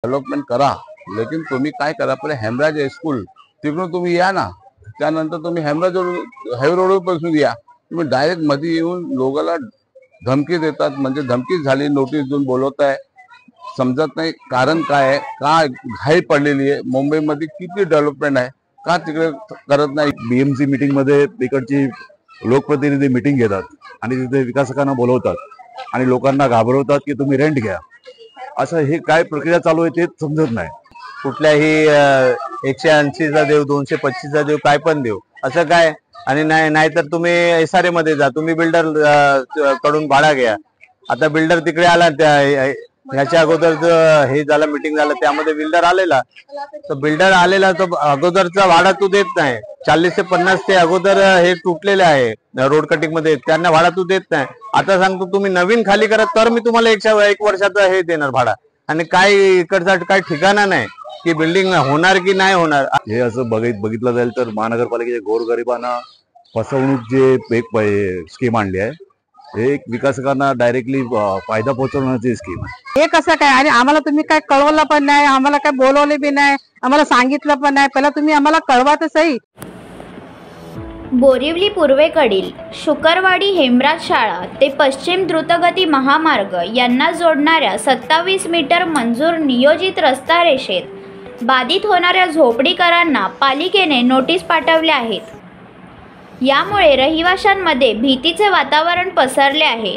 Development करा, लेकिन तुम्ही काय करा, पहिले हेमराज हायस्कूल तिकडून तुम्ही या ना, त्यानंतर तुम्ही हेमराज हायवे रोडपासून या. तुम्ही डायरेक्ट मध्ये येऊन लोकांना धमकी देतात, म्हणजे धमकी झाली, नोटीस देऊन बोलवताय. समजत नाही कारण काय आहे, का घाई पडलेली आहे. मुंबईमध्ये किती डेव्हलपमेंट आहे, का तिकडे करत नाही. बीएमसी मीटिंग मध्ये तिकडची लोकप्रतिनिधी मीटिंग घेतात आणि तिथे विकासकांना बोलवतात आणि लोकांना घाबरवतात की तुम्ही रेंट घ्या. असं हे काय प्रक्रिया चालू आहे ते समजत नाही. कुठल्याही 180चा देव 225चा देव काय पण देव असं काय. आणि नाहीतर तुम्ही SRA मध्ये जा, तुम्ही बिल्डर कडून भाडा घ्या. आता बिल्डर तिकडे आला, ह्याच्या अगोदर हे झालं, मीटिंग झालं, त्यामध्ये बिल्डर आलेला. तर बिल्डर आलेला तर अगोदरचा भाडा तू देत नाही. 40 ते 50 ते अगोदर हे तुटलेले आहे रोड कटिंग मध्ये, त्यांना भाडा तू देत नाही. आता सांगतो तुम्ही नवीन खाली करत तर मी तुम्हाला 1 वर्षाचा हे देणार भाडा. आणि काय इकडचा काय ठिकाणा नाही की बिल्डिंग होणार की नाही होणार. हे असं बघितलं जाईल तर महानगरपालिकेच्या गोरगरिबांना फसवणूक जे एक स्कीम आणली आहे, हे विकासकांना डायरेक्टली फायदा पोहोचवण्याची स्कीम आहे. हे कसं काय, आणि आम्हाला तुम्ही काय कळवलं पण नाही, आम्हाला काय बोलवले बी नाही, आम्हाला सांगितलं पण नाही. पहिला तुम्ही आम्हाला कळवा तर सही. बोरिवली पूर्वेकडील शुकरवाडी हेमराज शाळा ते पश्चिम द्रुतगती महामार्ग यांना जोडणाऱ्या 27 मीटर मंजूर नियोजित रस्ता रेषेत बाधित होणाऱ्या झोपडीकरांना पालिकेने नोटीस पाठवल्या आहेत. यामुळे रहिवाशांमध्ये भीतीचे वातावरण पसरले आहे.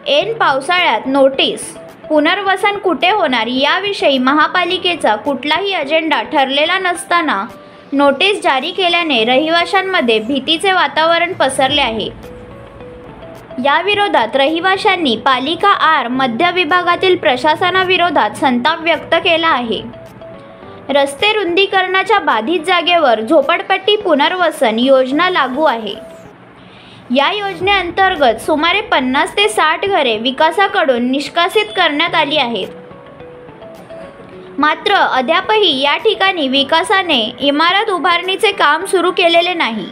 ऐन पावसाळ्यात नोटीस, पुनर्वसन कुठे होणार याविषयी महापालिकेचा कुठलाही अजेंडा ठरलेला नसताना नोटीस जारी केल्याने रहिवाशांमध्ये भीतीचे वातावरण पसरले आहे. या विरोधात रहिवाशांनी पालिका आर मध्य विभागातील प्रशासनाविरोधात संताप व्यक्त केला आहे. रस्ते रुंदीकरणाच्या बाधित जागेवर झोपडपट्टी पुनर्वसन योजना लागू आहे. या योजनेअंतर्गत सुमारे 50 ते 60 घरे विकासाकडून निष्कासित करण्यात आली आहेत. मात्र अद्यापही या ठिकाणी विकासाने इमारत उभारणीचे काम सुरू केलेले नाही.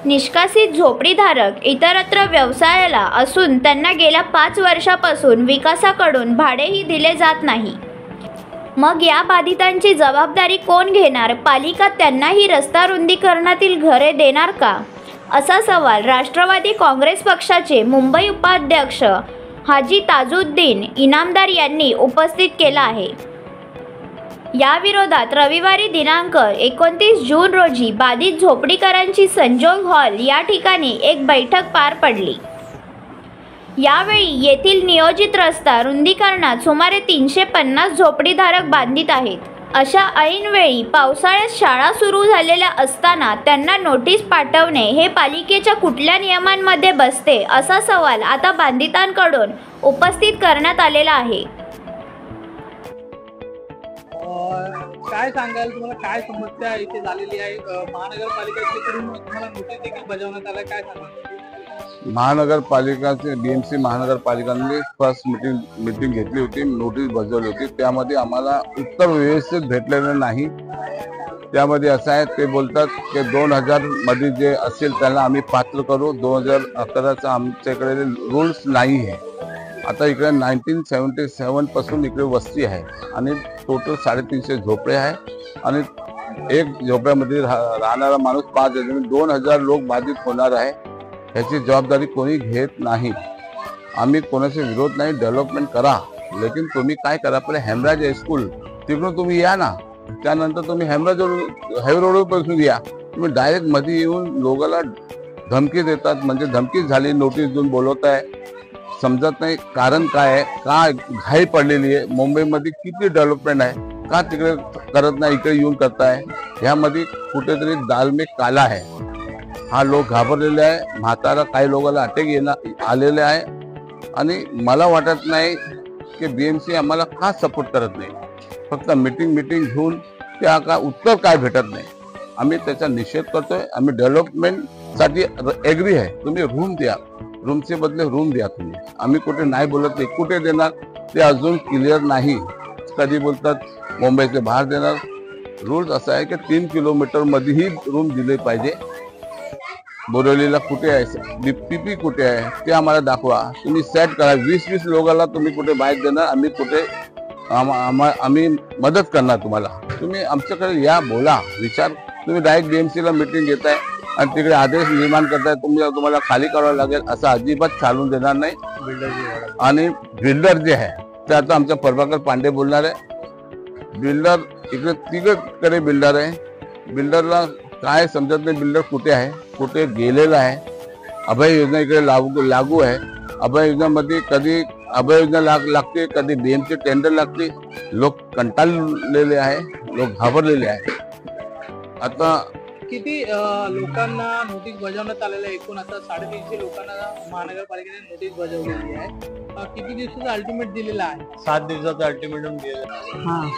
निष्कासित झोपडीधारक इतरत्र व्यवसायाला असून त्यांना गेल्या 5 वर्षापासून विकासाकडून भाडेही दिले जात नाही. मग या बाधितांची जबाबदारी कोण घेणार? पालिका त्यांनाही रस्ता रुंदीकरणातील घरे देणार का, असा सवाल राष्ट्रवादी काँग्रेस पक्षाचे मुंबई उपाध्यक्ष हाजी ताजुद्दीन इनामदार यांनी उपस्थित केला आहे. या विरोधात रविवारी दिनांक 29 जून रोजी बाधित झोपडीकरांची संजोग हॉल या ठिकाणी एक बैठक पार पडली. यावेळी येथील नियोजित रस्ता रुंदीकरणात सुमारे 350 झोपडीधारक बाधित आहेत. अशा ऐनवेळी पावसाळ्यात शाळा सुरू झालेल्या असताना त्यांना नोटीस पाठवणे हे पालिकेच्या कुठल्या नियमांमध्ये बसते, असा सवाल आता बाधितांकडून उपस्थित करण्यात आलेला आहे. काय सांगाल, तुम्हाला काय समस्या इथे झालेली आहे? महानगरपालिकेकडून तुम्हाला नोटीस देखील बजावण्यात आलं, काय सांगाल? महानगरपालिकाचे BMC महानगरपालिकांनी फर्स्ट मीटिंग घेतली होती, नोटीस बजावली होती. त्यामध्ये आम्हाला उत्तर व्यवस्थित भेटलेलं नाही. त्यामध्ये असं आहे, ते बोलतात की 2000 मध्ये जे असेल त्याला आम्ही पात्र करू, 2011चा आमच्याकडे रूल्स नाही आहे. आता इकडे 1977 पासून इकडे वस्ती आहे आणि टोटल 350 झोपडे आहे आणि एक झोपड्यामध्ये राहणारा माणूस 5 जण, 2000 लोक बाधित होणार आहे. ह्याची जबाबदारी कोणी घेत नाही. आम्ही कोणाचे विरोध नाही, डेव्हलपमेंट करा, लेकिन तुम्ही काय करा, पहिले हेमराज हायस्कूल तिकडून तुम्ही या ना, त्यानंतर तुम्ही हेमराज हायवे रोडपासून या. तुम्ही डायरेक्ट मध्ये येऊन लोकांना धमकी देतात, म्हणजे धमकी झाली, नोटीस देऊन बोलवताय. समजत नाही कारण काय आहे, का घाई पडलेली आहे. मुंबईमध्ये किती डेव्हलपमेंट आहे, का तिकडे करत नाही, इकडे येऊन करताय. ह्यामध्ये कुठेतरी दाल में काला आहे. हा लोक घाबरलेले आहे. म्हातारा काही लोकांना अटॅक आलेले आहे आणि मला वाटत नाही की BMC आम्हाला का सपोर्ट करत नाही. फक्त मीटिंग घेऊन त्या का उत्तर काय भेटत नाही. आम्ही त्याचा निषेध करतोय. आम्ही डेव्हलपमेंटसाठी एग्री आहे. तुम्ही रूम द्या, रूमचे बदले रूम द्या तुम्ही. आम्ही कुठे नाही बोलत नाही, कुठे देणार ते अजून क्लिअर नाही. कधी बोलतात मुंबईचे बाहेर देणार. रूल्स असा आहे की 3 किलोमीटर मध्येही रूम दिले पाहिजे. बोरिवलीला कुठे आहे, PP कुठे आहे ते आम्हाला दाखवा. तुम्ही सेट करा. 20-20 लोकांना तुम्ही कुठे बाहेर देणार, आम्ही कुठे आम्ही मदत करणार तुम्हाला. तुम्ही आमच्याकडे या, बोला, विचार. तुम्ही डायरेक्ट BMC ला मीटिंग घेताय आणि तिकडे आदेश निर्माण करताय तुम्हाला खाली करावं लागेल असं अजिबात चालून देणार नाही. आणि बिल्डर जे आहे ते आता आमचा प्रभाकर पांडे बोलणार आहे. बिल्डर इकडे तिकडे बिल्डर आहे. बिल्डरला काय समजत नाही बिल्डर कुठे आहे, कुठे गेलेला आहे. अभय योजना इकडे लागू आहे. अभय योजनेमध्ये कधी अभय योजना लागते, कधी BMC टेंडर लागते. लोक कंटाळलेले आहे, लोक घाबरलेले आहे. आता किती लोकांना नोटीस बजावण्यात आलेलं आहे? एकूण आता 350 लोकांना महानगरपालिकेने नोटीस बजावलेली आहे. किती दिवसाचा अल्टिमेट दिलेला आहे? 7 दिवसाचा अल्टिमेटम दिलेला है।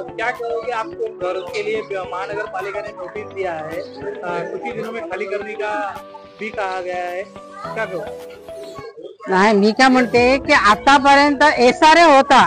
क्या कहोगे, आपको घर के लिए महानगरपालिका ने नोटिस दिया है, कुछ ही दिनों में खाली करने का भी कहा गया है, क्या कहो? नाही, मी काय म्हणते की आतापर्यंत SRA होता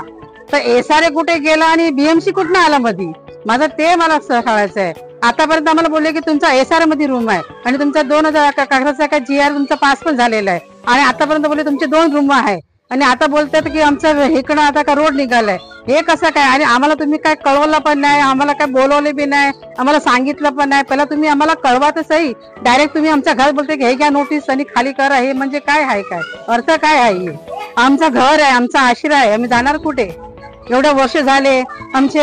तर SRA कुठे गेला आणि BMC कुठं आला मध्ये? माझं ते मला कळायचं आहे. आतापर्यंत आम्हाला बोलले की तुमचा SRA मध्ये रूम आहे आणि तुमचा 2000 कागदाचा काय GR तुमचा पास पण झालेला आहे आणि आतापर्यंत बोलले तुमचे 2 रूम आहे आणि आता बोलतात की आमचं इकडं आता का रोड निघालाय. हे कसं काय? आणि आम्हाला तुम्ही काय कळवलं पण नाही, आम्हाला काय बोलवले बी नाही, आम्हाला सांगितलं पण नाही. पहिला तुम्ही आम्हाला कळवा तर सही. डायरेक्ट तुम्ही आमच्या घरात बोलते की हे घ्या नोटीस आणि खाली करा. हे म्हणजे काय आहे? काय अर्थ काय आहे? आमचं घर आहे, आमचा आश्रय आहे, आम्ही जाणार कुठे? एवढे वर्ष झाले आमचे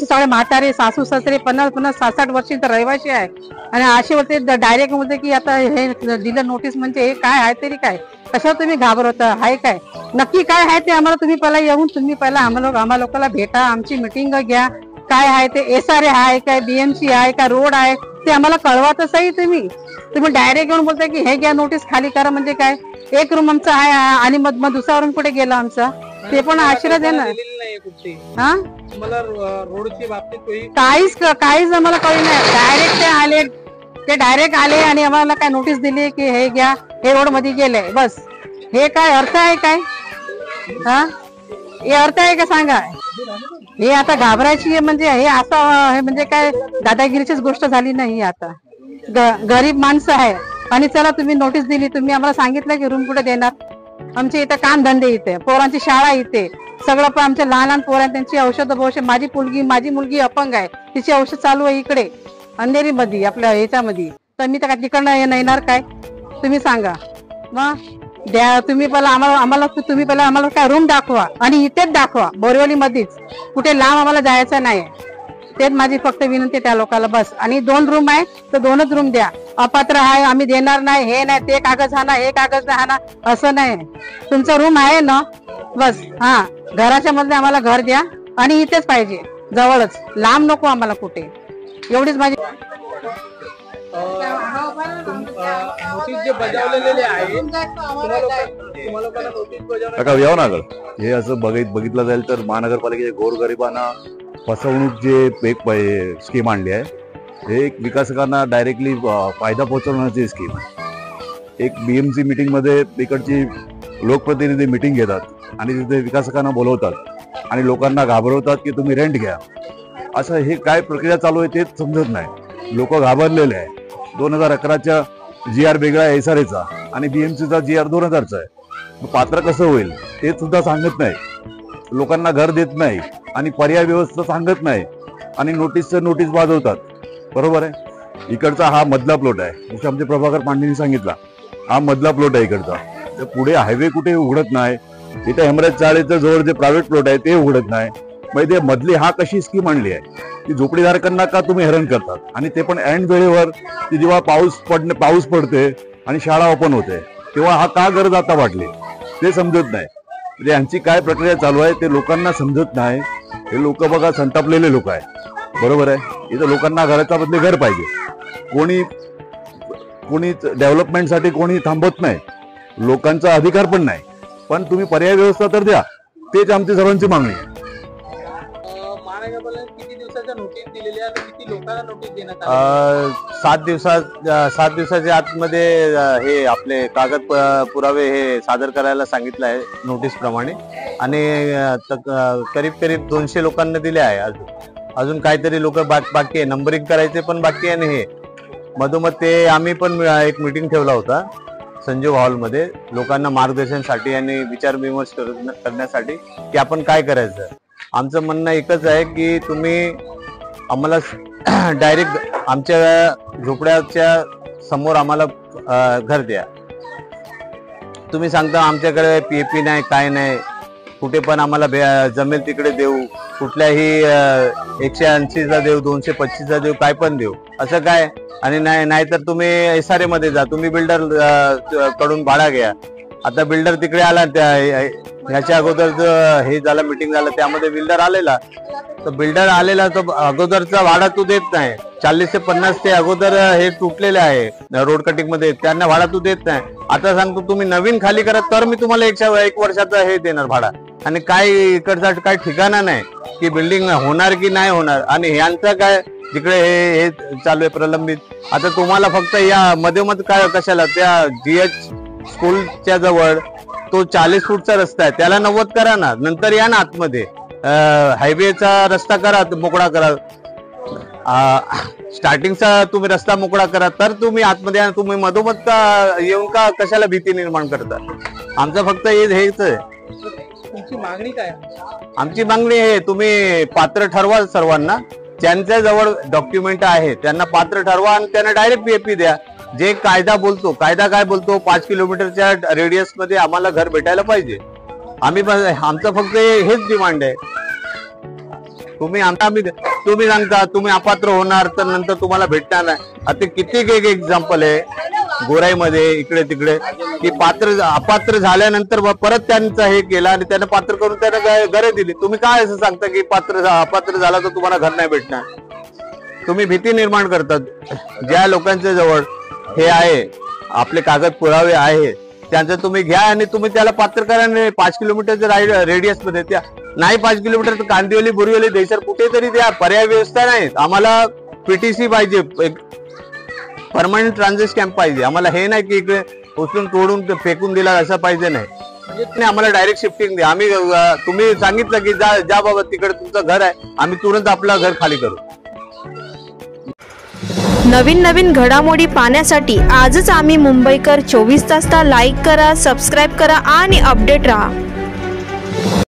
सगळे म्हातारे सासू सासरे 50-50 60 वर्ष तर रहिवाशी आहे आणि असे होते डायरेक्ट होते की आता हे दिलं नोटीस म्हणजे हे काय आहे तरी काय? कशावर तुम्ही घाबरवता? आहे काय नक्की काय आहे ते आम्हाला तुम्ही पहिला येऊन तुम्ही पहिला आम्हाला लोकांना भेटा, आमची मिटिंग घ्या. काय आहे ते SRA आहे काय, BMC आहे का, रोड आहे ते आम्हाला कळवा तर सही. तुम्ही डायरेक्ट येऊन बोलताय की हे घ्या नोटीस खाली करा म्हणजे काय? एक रूम आमचा आहे आणि मग दुसरा रूम कुठे गेला आमचा? ते पण आश्रय आहे ना. हा, मला रोडची बाबतीत काहीच आम्हाला कळलं नाही. डायरेक्ट आले आणि आम्हाला काय नोटीस दिली की हे घ्या, हे रोड मध्ये गेले, बस. हे काय अर्थ आहे? काय हा हे अर्थ आहे का सांगा? हे आता घाबरायची म्हणजे हे असं हे म्हणजे काय दादागिरीचीच गोष्ट झाली नाही. आता गरीब माणसं आहे आणि चला तुम्ही नोटीस दिली, तुम्ही आम्हाला सांगितलं की रूम कुठे देणार? आमचे इथे काम धंदे, इथे पोरांची शाळा, इथे सगळं पण आमच्या लहान पोरांना त्यांची औषध माझी मुलगी अपंग आहे, तिची औषध चालू आहे इकडे अंधेरी मध्ये आपल्या ह्याच्यामध्ये. तर मी तर तिकडनं येणार काय? तुम्ही सांगा मग. द्या तुम्ही पहिला आम्हाला काय रूम दाखवा आणि इथेच दाखवा, बोरिवली मध्येच, कुठे लांब आम्हाला जायचं नाही. तेच माझी फक्त विनंती त्या लोकांना, बस. आणि 2 रूम आहे तर 2च रूम द्या. अपात्र आहे आम्ही देणार नाही, हे नाही, ते कागद हा ना, हे कागद हा ना, असं नाही. तुमचा रूम आहे ना, बस. हा, घराच्या मध्ये आम्हाला घर द्या आणि इथेच पाहिजे, जवळच, लांब नको आम्हाला कुठे. एवढीच माझी नोटीस जे बजावलेले आहे तुम्हाला लोकांना नोटीस बजावण्यात यावं ना. हे असं बघितलं जाईल तर महानगरपालिकेच्या गोरगरिबांना फसवणूक जे एक स्कीम आणली आहे, हे एक विकासकांना डायरेक्टली फायदा पोहोचवण्याची स्कीम आहे. एक BMC मीटिंग मध्ये इकडची लोकप्रतिनिधी मीटिंग घेतात आणि तिथे विकासकांना बोलवतात आणि लोकांना घाबरवतात की तुम्ही रेंट घ्या. असं हे काय प्रक्रिया चालू आहे तेच समजत नाही. लोक घाबरलेले आहे. 2011च्या GR वेगळा आहे SRAचा आणि BMCचा GR 2000चा आहे. पात्र कसं होईल ते सुद्धा सांगत नाही. लोकांना घर देत नाही आणि पर्याय व्यवस्था सांगत नाही आणि नोटीस वाजवतात. बरोबर आहे. इकडचा हा मधला प्लॉट आहे, जसं आमचे प्रभाकर पांडेंनी सांगितला, हा मधला प्लॉट आहे इकडचा. तर पुढे हायवे कुठे उघडत नाही. इथे हेमराज चाळेच्या जवळ जे प्रायव्हेट प्लॉट आहे ते उघडत नाही. मग ते मधली हा कशी स्कीम आणली आहे की झोपडीधारकांना का तुम्ही हैराण करतात? आणि ते पण ऐन वेळेवर की जेव्हा पाऊस पडते आणि शाळा ओपन होते तेव्हा हा का गरज आता वाटली ते समजत नाही. म्हणजे यांची काय प्रक्रिया चालू आहे ते लोकांना समजत नाही. हे लोक बघा संतापलेले लोक आहे. बरोबर आहे. इथं लोकांना घराच्या बदले घर पाहिजे. कोणी डेव्हलपमेंटसाठी कोणी थांबत नाही. लोकांचा अधिकार पण नाही. पण तुम्ही पर्याय व्यवस्था तर द्या, तेच आमची सर्वांची मागणी आहे. महानगरपालिकेने किती दिवसाच्या नोटीस दिलेली आहे, किती लोकांना नोटीस देण्यात आली? 7 दिवसाच्या आतमध्ये हे आपले कागद पुरावे हे सादर करायला सांगितलं आहे नोटीस प्रमाणे. आणि करीब 200 लोकांना दिले आहे. अजून काहीतरी लोक बाकी आहे, नंबरिंग करायचे पण बाकी आहे. आणि हे मधोमध ते आम्ही पण एक मीटिंग ठेवला होता संजीव हॉलमध्ये लोकांना मार्गदर्शनासाठी आणि विचारविमर्श करण्यासाठी की आपण काय करायचं. आमचं म्हणणं एकच आहे की तुम्ही आम्हाला डायरेक्ट आमच्या झोपड्याच्या समोर आम्हाला घर द्या. तुम्ही सांगता आमच्याकडे पीएपी नाही, काय नाही, कुठे पण आम्हाला जमेल तिकडे देऊ, कुठल्याही 180चा देऊ, 225चा देऊ, काय पण देऊ, असं काय. आणि नाहीतर तुम्ही SRA मध्ये जा, तुम्ही बिल्डर कडून भाडा घ्या. आता बिल्डर तिकडे आला, ह्याच्या अगोदर हे झालं, मीटिंग झालं, त्यामध्ये बिल्डर आलेला. तर बिल्डर आलेला तर अगोदरचा भाडा तू देत नाही. 40 ते 50 ते अगोदर हे तुटलेले आहे रोड कटिंग मध्ये, त्यांना भाडा तू देत नाही. आता सांगतो तुम्ही नवीन खाली करा तर मी तुम्हाला 1 वर्षाचा हे देणार भाडा. आणि काय इकडचा काय ठिकाणा नाही की बिल्डिंग होणार की नाही होणार. आणि ह्यांचं काय जिकडे हे चालू आहे प्रलंबित. आता तुम्हाला फक्त या मधोमध काय कशाला, त्या GH स्कूलच्या जवळ तो 40 फूटचा रस्ता आहे, त्याला 90 करा ना. नंतर या ना आतमध्ये, हायवेचा रस्ता करा, मोकळा करा. स्टार्टिंगचा तुम्ही रस्ता मोकळा करा, तर तुम्ही आतमध्ये या. तुम्ही मधोमध का येऊन का कशाला भीती निर्माण करता. आमचं फक्त हेच आहे. तुमची मागणी काय? आमची मागणी आहे, तुम्ही पात्र ठरवा सर्वांना. ज्यांच्या जवळ डॉक्युमेंट आहे त्यांना पात्र ठरवा आणि त्यांना डायरेक्ट पीएपी द्या. जे कायदा बोलतो, कायदा काय बोलतो, 5 किलोमीटरच्या रेडियस मध्ये आम्हाला घर भेटायला पाहिजे. आमचं फक्त हेच डिमांड आहे. तुम्ही सांगता तुम्ही अपात्र होणार तर नंतर तुम्हाला भेटणार नाही. आता किती एक एक्झाम्पल आहे गोराईमध्ये, इकडे तिकडे, की अपात्र झाल्यानंतर परत त्यांचं हे केलं आणि त्यांना पात्र करून त्यांना घरे दिली. तुम्ही काय असं सांगता की अपात्र झाला तर तुम्हाला घर नाही भेटणार. तुम्ही भीती निर्माण करतात. ज्या लोकांच्या जवळ हे आहे, आपले कागद पुरावे आहे, त्यांचं तुम्ही घ्या आणि तुम्ही त्याला पात्र करा. 5 किलोमीटरच्या रेडियस मध्ये त्या नाही, 5 किलोमीटर तर कांदिवली, बोरिवली, देसर कुठेतरी द्या. पर्याय व्यवस्था नाही. आम्हाला PTC पाहिजे, एक परमनंट ट्रान्झिट कॅम्प पाहिजे. आम्हाला हे नाही की इकडे उचलून तोडून फेकून दिला असं पाहिजे नाही. म्हणजे आम्हाला डायरेक्ट शिफ्टिंग द्या. आम्ही तुम्ही सांगितलं की ज्या बाबत तिकडे तुमचं घर आहे, आम्ही तुरंत आपलं घर खाली करू. नवीन घडामोडी पाहण्यासाठी आजच आम्ही मुंबईकर 24 तासला लाईक करा, सबस्क्राईब करा आणि अपडेट रहा.